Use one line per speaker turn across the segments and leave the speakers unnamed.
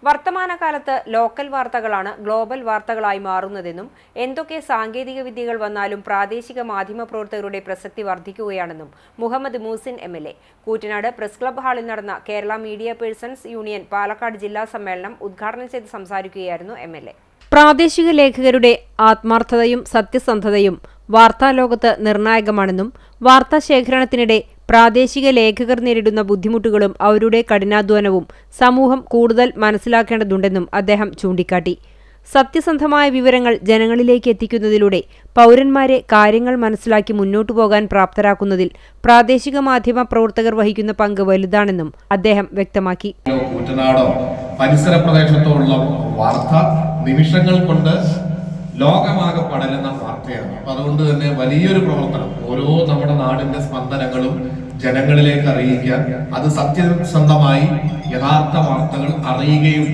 വർത്തമാനകാലത്ത് local വാർത്തകളാണ് global വാർത്തകളായി മാറുന്നതെന്നും എന്തൊക്കെ സാങ്കേതിക വിദ്യകൾ വന്നാലും പ്രാദേശിക മാധ്യമപ്രവർത്തകരുടെ പ്രസക്തി വർദ്ധിക്കുകയാണെന്നും Muhammad Muhsin MLA. Koottanad press club ഹാളിൽ നടന്ന Kerala media persons union Palakkad ജില്ലാ സമ്മേളനം ഉദ്ഘാടനം ചെയ്ത് സംസാരിക്കുകയായിരുന്നു എം.എൽ.എ. പ്രാദേശിക ലേഖകരുടെ ആത്മാർത്ഥതയും സത്യസന്ധതയും വാർത്താലോകത്ത് നിർണായകമാണെന്നും വാർത്താശേഖരണത്തിനിടെ പ്രാദേശിക ലേഖകർ നേരിടുന്ന ബുദ്ധിമുട്ടുകളും അവരുടെ കഠിനാധ്വാനവും സമൂഹം കൂടുതൽ മനസ്സിലാക്കേണ്ടതുണ്ടെന്നും അദ്ദേഹം ചൂണ്ടിക്കാട്ടി. സത്യസന്ധമായ വിവരങ്ങൾ ജനങ്ങളിലേക്ക് എത്തിക്കുന്നതിലൂടെ പൗരന്മാരെ കാര്യങ്ങൾ മനസ്സിലാക്കി മുന്നോട്ടു പോകാൻ പ്രാപ്തരാക്കുന്നതിൽ പ്രാദേശിക മാധ്യമ പ്രവർത്തകർ വഹിക്കുന്ന പങ്ക് വലുതാണെന്നും അദ്ദേഹം വ്യക്തമാക്കി.
പരിസര പ്രദേശത്തുള്ള വാർത്ത നിമിഷങ്ങൾ കൊണ്ട് ലോകമാകെ പടരുന്ന വാർത്തയാണ്. അപ്പൊ അതുകൊണ്ട് തന്നെ വലിയൊരു പ്രവർത്തനം ഓരോ നമ്മുടെ നാടിന്റെ സ്പന്ദനങ്ങളും ജനങ്ങളിലേക്ക് അറിയിക്കാൻ, അത് സത്യസന്ധമായി യഥാർത്ഥ വാർത്തകൾ അറിയുകയും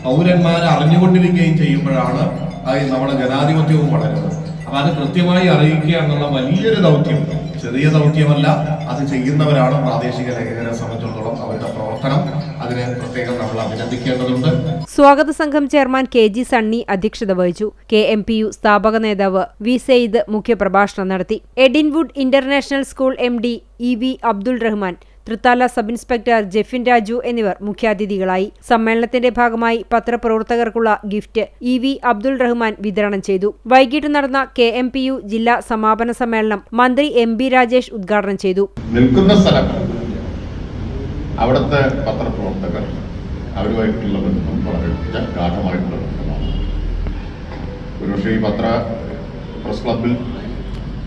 പൗരന്മാരെ അറിഞ്ഞുകൊണ്ടിരിക്കുകയും ചെയ്യുമ്പോഴാണ് അത് നമ്മുടെ ജനാധിപത്യവും വളരുന്നത്. അപ്പൊ അത് കൃത്യമായി അറിയിക്കുക എന്നുള്ള വലിയൊരു ദൗത്യം, ചെറിയ ദൗത്യമല്ല. അത് ചെയ്യുന്നവരാണ് പ്രാദേശിക ലേഖകരെ സംബന്ധിച്ചിടത്തോളം അവരുടെ പ്രവർത്തനം. അതിനെ പ്രത്യേകം നമ്മൾ അഭിനന്ദിക്കേണ്ടതുണ്ട്.
സ്വാഗത സംഘം ചെയർമാൻ കെ.ജി. സണ്ണി അധ്യക്ഷത വഹിച്ചു. KMPU സ്ഥാപക നേതാവ് വി. സെയ്ദ് മുഖ്യപ്രഭാഷണം നടത്തി. Edinwood international school MD E.V. Abdul Rahman, Thrithala sub inspector Jefin Raju എന്നിവർ മുഖ്യാതിഥികളായി. സമ്മേളനത്തിന്റെ ഭാഗമായി പത്രപ്രവർത്തകർക്കുള്ള ഗിഫ്റ്റ് E.V. അബ്ദുൾ റഹ്മാൻ വിതരണം ചെയ്തു. വൈകിട്ട് നടന്ന KMPU ജില്ലാ സമാപന സമ്മേളനം മന്ത്രി M.B. രാജേഷ് ഉദ്ഘാടനം ചെയ്തു.
നിൽക്കുന്ന സ്ഥലം അവിടുത്തെ പത്രപ്രവർത്തകർ അവരുമായിട്ടുള്ള ബന്ധം വളരെ ഗാഠമായിട്ടുള്ള ബന്ധമാണ്. ഒരുപക്ഷെ ഈ പ്രസ് ക്ലബിൽ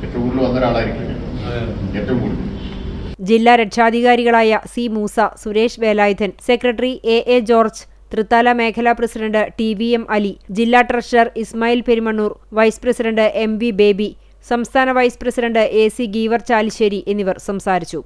ഏറ്റവും കൂടുതൽ വന്ന ഒരാളായിരിക്കും. ഏറ്റവും കൂടുതൽ
ജില്ലാ രക്ഷാധികാരികളായ C. Moosa, Suresh Velayudhan, secretary A.A. George, Thrithala മേഖലാ പ്രസിഡന്റ് TVM അലി, ജില്ലാ treasurer Ismail Perumannur, vice president MV Baby, സംസ്ഥാന vice president AC Geevar Chalissery എന്നിവർ സംസാരിച്ചു.